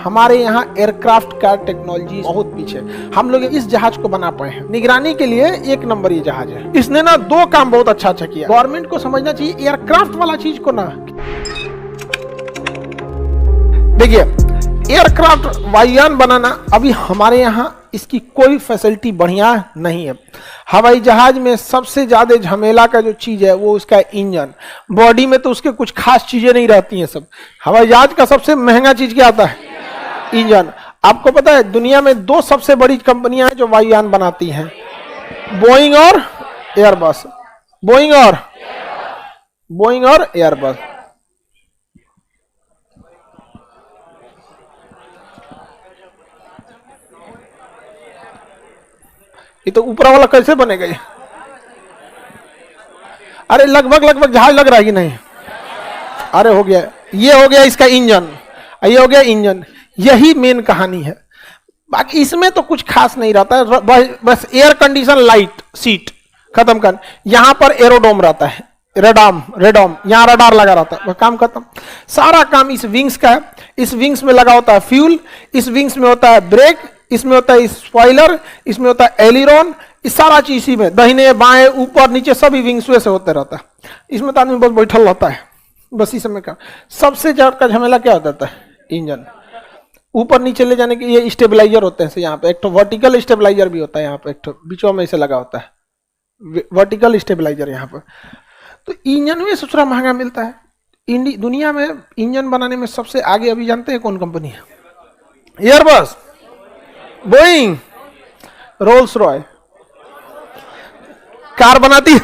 हमारे यहाँ एयरक्राफ्ट का टेक्नोलॉजी बहुत पीछे। हम लोग इस जहाज को बना पाए हैं। निगरानी के लिए एक नंबर ये जहाज है। इसने ना दो काम बहुत अच्छा किया। गवर्नमेंट को समझना चाहिए एयरक्राफ्ट वाला चीज को ना। देखिए एयरक्राफ्ट वायुयान बनाना अभी हमारे यहाँ इसकी कोई फैसिलिटी बढ़िया नहीं है। हवाई जहाज में सबसे ज्यादा झमेला का जो चीज है वो उसका इंजन। बॉडी में तो उसके कुछ खास चीजें नहीं रहती हैं। सब हवाई जहाज का सबसे महंगा चीज क्या आता है? इंजन। आपको पता है दुनिया में दो सबसे बड़ी कंपनियां हैं जो वायुयान बनाती हैं, बोइंग और एयरबस। बोइंग और एयरबस। ये तो ऊपर वाला कैसे बनेगा ये? अरे लगभग जहाज लग रहा है कि नहीं? अरे हो गया, ये हो गया इसका इंजन, ये हो गया इंजन। यही मेन कहानी है। बाकी इसमें तो कुछ खास नहीं रहता है, बस एयर कंडीशन लाइट सीट खत्म कर। यहां पर एरोडोम रहता है, रेडोम यहाँ रडार लगा रहता है, काम खत्म। सारा काम इस विंग्स का है। इस विंग्स में लगा होता है फ्यूल, इस विंग्स में होता है ब्रेक, इसमें होता है स्पॉइलर, इसमें होता है एलिरॉन। इस सारा चीज इसी में, दाहिने बाएं ऊपर नीचे सभी विंग्स से होते रहता है। इसमें तो आदमी बस बैठल रहता है, बस इस समय का सबसे ज्यादा झमेला क्या होता है? इंजन। ऊपर नीचे ले जाने के ये स्टेबलाइजर होते हैं। यहाँ पे एक तो वर्टिकल स्टेबलाइजर भी होता है, यहाँ पे एक तो बीचों में इसे लगा होता है वर्टिकल स्टेबलाइजर यहाँ पर। तो इंजन में सबसे महंगा मिलता है। दुनिया में इंजन बनाने में सबसे आगे अभी जानते हैं कौन कंपनी है? Airbus, Boeing, Rolls Royce. Car बनाती है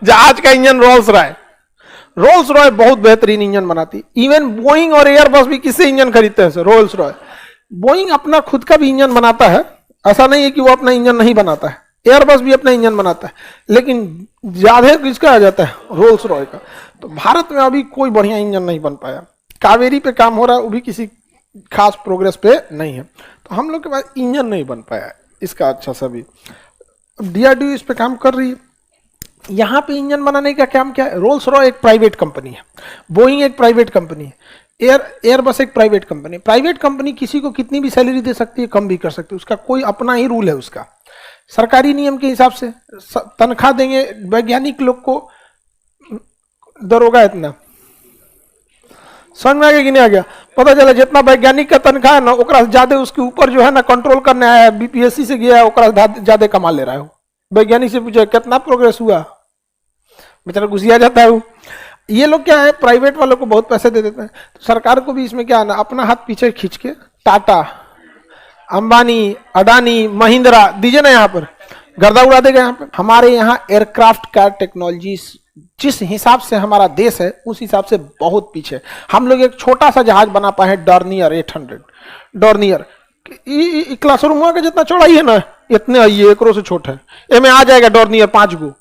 जहाज का इंजन रोल्स रॉय बहुत बेहतरीन इंजन बनाती। इवन बोइंग और एयरबस भी किससे इंजन खरीदते हैं? रोल्स रॉय। बोइंग अपना खुद का भी इंजन बनाता है, ऐसा नहीं है कि वो अपना इंजन नहीं बनाता है। एयरबस भी अपना इंजन बनाता है, लेकिन ज्यादा किसका आ जाता है? रोल्स रॉय का। तो भारत में अभी कोई बढ़िया इंजन नहीं बन पाया। कावेरी पे काम हो रहा है, वो भी किसी खास प्रोग्रेस पे नहीं है। तो हम लोग के पास इंजन नहीं बन पाया इसका अच्छा सा भी। डीआरडीओ इस पे काम कर रही है। यहाँ पे इंजन बनाने का काम क्या है? रोल्स रॉय एक प्राइवेट कंपनी है, बोइंग एक प्राइवेट कंपनी है, एयरबस एक प्राइवेट कंपनी। प्राइवेट कंपनी किसी को कितनी भी सैलरी दे सकती है, कम भी कर सकती है। उसका कोई अपना ही रूल है। उसका सरकारी नियम के हिसाब से तनख्वाह देंगे। वैज्ञानिक लोग को दरोगा इतना समझ में आ गया कि नहीं आ गया? पता चला जितना वैज्ञानिक का तनख्वाह है ना, ओकरा ज्यादा उसके ऊपर जो है ना कंट्रोल करने आया है, बीपीएससी से गया है, ओकरा ज्यादा कमा ले रहा है। वैज्ञानिक से पूछे कितना प्रोग्रेस हुआ, बेचारा घुसिया जाता है। ये लोग क्या है, प्राइवेट वालों को बहुत पैसे दे देते हैं। तो सरकार को भी इसमें क्या है ना, अपना हाथ पीछे खींच के टाटा, अंबानी, अडानी, महिंद्रा दीजिए ना, यहाँ पर गर्दा उड़ा देगा। यहाँ पे हमारे यहाँ एयरक्राफ्ट का टेक्नोलॉजी जिस हिसाब से हमारा देश है उस हिसाब से बहुत पीछे। हम लोग एक छोटा सा जहाज बना पाए हैं, डॉर्नियर 800। डॉर्नियर क्लासरूम का जितना चौड़ा ही है ना, इतने ये एकरों से छोटा है। ये में आ जाएगा डॉर्नियर 5 गो।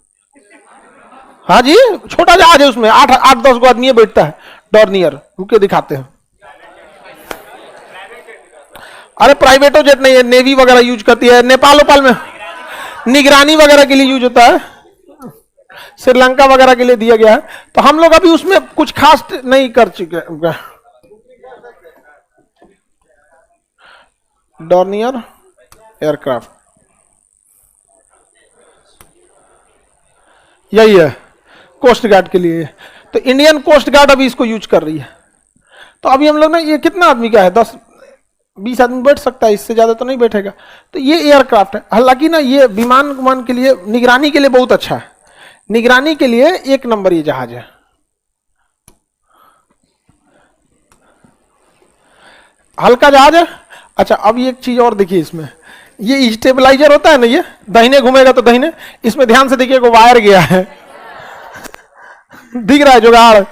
हाँ जी, छोटा जहाज है, उसमें 8-10 गो आदमी बैठता है। डॉर्नियर रुके दिखाते हैं। अरे प्राइवेटो जेट नहीं है, नेवी वगैरह यूज करती है। नेपाल में निगरानी वगैरह के लिए यूज होता है, श्रीलंका वगैरह के लिए दिया गया है। तो हम लोग अभी उसमें कुछ खास नहीं कर चुके। डॉर्नियर एयरक्राफ्ट यही है कोस्ट गार्ड के लिए। तो इंडियन कोस्ट गार्ड अभी इसको यूज कर रही है। तो अभी हम लोग ना, ये कितना आदमी का है? 10-20 आदमी बैठ सकता है, इससे ज्यादा तो नहीं बैठेगा। तो ये एयरक्राफ्ट है। हालांकि ना ये विमान के लिए, निगरानी के लिए बहुत अच्छा है। निगरानी के लिए एक नंबर ये जहाज है। हल्का जहाज है। अच्छा, अब एक चीज और देखिए, इसमें ये स्टेबलाइजर होता है ना, ये दाहिने घूमेगा तो दाहिने। इसमें ध्यान से देखिए, वायर गया है दिख रहा है जुगाड़।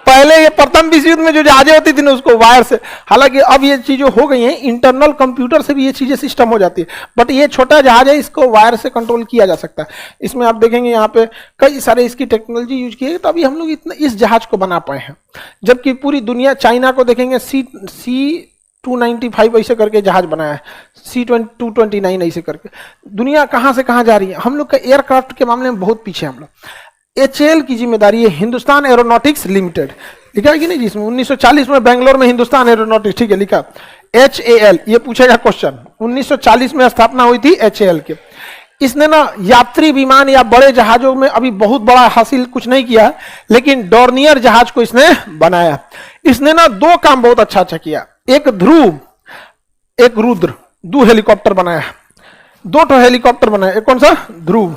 पहले ये प्रथम विश्व युद्ध में जो जहाजें होती थी ना, उसको वायर से। हालांकि अब ये चीजें हो गई हैं, इंटरनल कंप्यूटर से भी ये चीजें सिस्टम हो जाती है। बट ये छोटा जहाज है, इसको वायर से कंट्रोल किया जा सकता है। इसमें आप देखेंगे यहाँ पे कई सारे इसकी टेक्नोलॉजी यूज की है। तो अभी हम लोग इतना इस जहाज को बना पाए हैं, जबकि पूरी दुनिया, चाइना को देखेंगे C-295 ऐसे करके जहाज बनाया है, C-229 ऐसे करके। दुनिया कहां से कहां जा रही है। हम लोग का एयरक्राफ्ट के मामले में बहुत पीछे हम लोग। HAL की जिम्मेदारी है हिंदुस्तान एरोनॉटिक्स लिमिटेड, लिखा है कि नहीं जिसमें 1940 में बेंगलोर में हिंदुस्तान एरोनॉटिक्स, ठीक है लिखा HAL, ये पूछेगा क्वेश्चन, 1940 में स्थापना हुई थी HAL के। इसने ना यात्री विमान या बड़े जहाजों में अभी बहुत बड़ा हासिल कुछ नहीं किया है, लेकिन डॉर्नियर जहाज को इसने बनाया। इसने ना दो काम बहुत अच्छा अच्छा किया, एक ध्रुव एक रुद्र, दो हेलीकॉप्टर बनाया, दो तो हेलीकॉप्टर बनाया, एक कौन सा ध्रुव,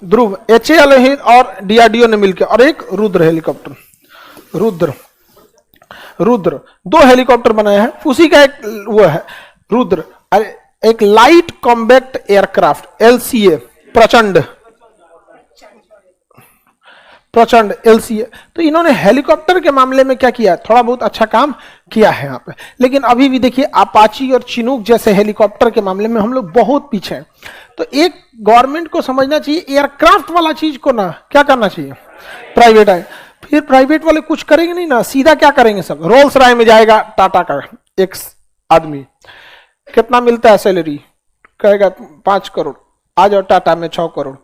ध्रुव HAL और DRDO ने मिलकर, और एक रुद्र हेलीकॉप्टर, रुद्र रुद्र दो हेलीकॉप्टर बनाए हैं। उसी का एक वो है रुद्र, एक लाइट कॉम्बैक्ट एयरक्राफ्ट LCA, प्रचंड प्रचंड LCA। तो इन्होंने हेलीकॉप्टर के मामले में क्या किया, थोड़ा बहुत अच्छा काम किया है यहाँ पे, लेकिन अभी भी देखिए अपाची और चिनूक जैसे हेलीकॉप्टर के मामले में हम लोग बहुत पीछे हैं। तो एक गवर्नमेंट को समझना चाहिए एयरक्राफ्ट वाला चीज को ना क्या करना चाहिए, प्राइवेट है। फिर प्राइवेट वाले कुछ करेंगे नहीं ना, सीधा क्या करेंगे, सब रोल्स रॉय में जाएगा टाटा का एक आदमी, कितना मिलता है सैलरी, कहेगा 5 करोड़, आ जाओ टाटा में 6 करोड़,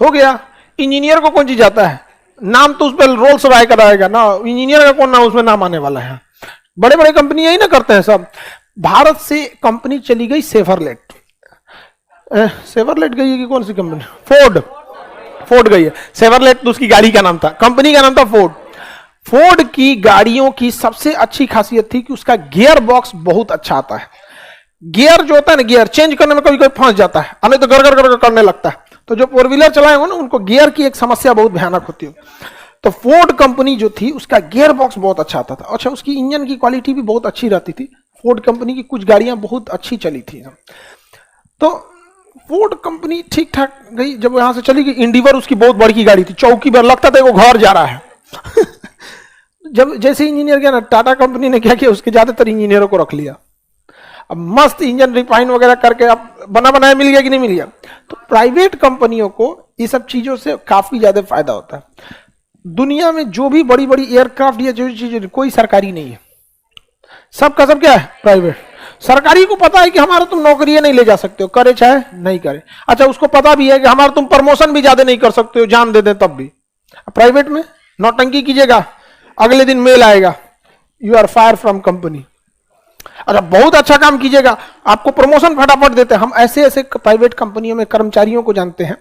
हो गया। इंजीनियर को कौन चीज आता है, नाम तो उस पर रोल्स रॉय का रहेगा ना, इंजीनियर का कौन नाम उसमें नाम आने वाला है। बड़े बड़े कंपनी यही ना करते हैं सब। भारत से कंपनी चली गई सेवरलेट, सेवरलेट गई है कि कौन सी कंपनी, फोर्ड, फोर्ड गई है। सेवरलेट तो उसकी गाड़ी का नाम था, कंपनी का नाम था फोर्ड। फोर्ड की गाड़ियों की सबसे अच्छी खासियत थी कि उसका गियर बॉक्स बहुत अच्छा आता है। गियर जो होता है ना, गियर चेंज करने में कभी कभी फंस जाता है, नहीं तो गड़गड़ गड़गड़ करने लगता है। तो जो 4 व्हीलर चलाए हो ना, उनको गियर की एक समस्या बहुत भयानक होती है। तो फोर्ड कंपनी जो थी उसका गियर बॉक्स बहुत अच्छा आता था। अच्छा, उसकी इंजन की क्वालिटी भी बहुत अच्छी रहती थी। फोर्ड कंपनी की कुछ गाड़ियां बहुत अच्छी चली थी। तो फोर्ड कंपनी ठीक ठाक गई, जब यहां से चली गई। इंडिवर उसकी बहुत बड़ी गाड़ी थी, चौकी पर लगता था वो घर जा रहा है। जब जैसे इंजीनियर गया ना, टाटा कंपनी ने क्या किया, उसके ज्यादातर इंजीनियरों को रख लिया। अब मस्त इंजन रिफाइन वगैरह करके अब बना बनाया मिल गया कि नहीं मिल गया। तो प्राइवेट कंपनियों को ये सब चीजों से काफी ज्यादा फायदा होता है। दुनिया में जो भी बड़ी बड़ी एयरक्राफ्ट या जो चीज, कोई सरकारी नहीं है, सबका सब क्या है, प्राइवेट। सरकारी को पता है कि हमारा तुम नौकरियां नहीं ले जा सकते हो, करे चाहे नहीं करे। अच्छा, उसको पता भी है कि हमारा तुम प्रमोशन भी ज्यादा नहीं कर सकते हो, जान दे दें तब भी। प्राइवेट में नौटंकी कीजिएगा, अगले दिन मेल आएगा, you are fire from company. अच्छा, बहुत अच्छा काम कीजिएगा, आपको प्रमोशन फटाफट देते हैं। हम ऐसे ऐसे प्राइवेट कंपनियों में कर्मचारियों को जानते हैं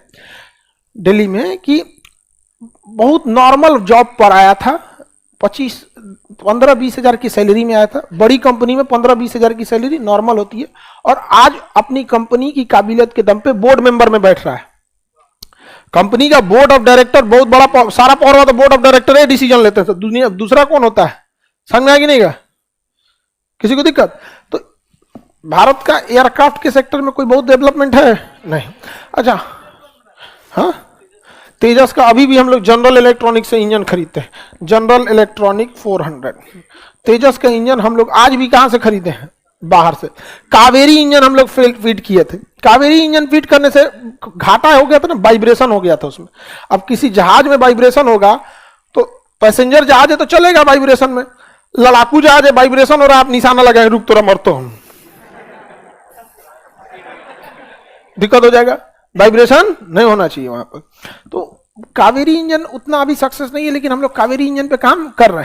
दिल्ली में कि बहुत नॉर्मल जॉब पर आया था, 15-20 हजार की सैलरी में आया था। बड़ी कंपनी में 15-20 हजार की सैलरी नॉर्मल होती है, और आज अपनी कंपनी की काबिलियत के दम पे बोर्ड मेंबर में बैठ रहा है। कंपनी का बोर्ड ऑफ डायरेक्टर, बहुत बड़ा सारा पावर वाला बोर्ड ऑफ डायरेक्टर है, डिसीजन लेते हैं। दुनिया दूसरा कौन होता है, समझ में आएगी नहीं का किसी को दिक्कत। तो भारत का एयरक्राफ्ट के सेक्टर में कोई बहुत डेवलपमेंट है नहीं। अच्छा, हाँ, तेजस का अभी भी हम लोग जनरल इलेक्ट्रॉनिक से इंजन खरीदते हैं, जनरल इलेक्ट्रॉनिक 400। तेजस का इंजन हम लोग आज भी कहां से खरीदे हैं, बाहर से। कावेरी इंजन हम लोग फीड किए थे। कावेरी इंजन फीड करने से घाटा हो गया था ना, वाइब्रेशन हो गया था उसमें। अब किसी जहाज में वाइब्रेशन होगा तो पैसेंजर जहाज है तो चलेगा वाइब्रेशन में, लड़ाकू जहाज है वाइब्रेशन हो रहा है, आप निशाना लगाए रुक तो मर तो हम, दिक्कत हो जाएगा। वाइब्रेशन नहीं होना चाहिए वहां पर। तो कावेरी इंजन उतना अभी सक्सेस नहीं है, लेकिन हम लोग कावेरी इंजन पे काम कर रहे हैं।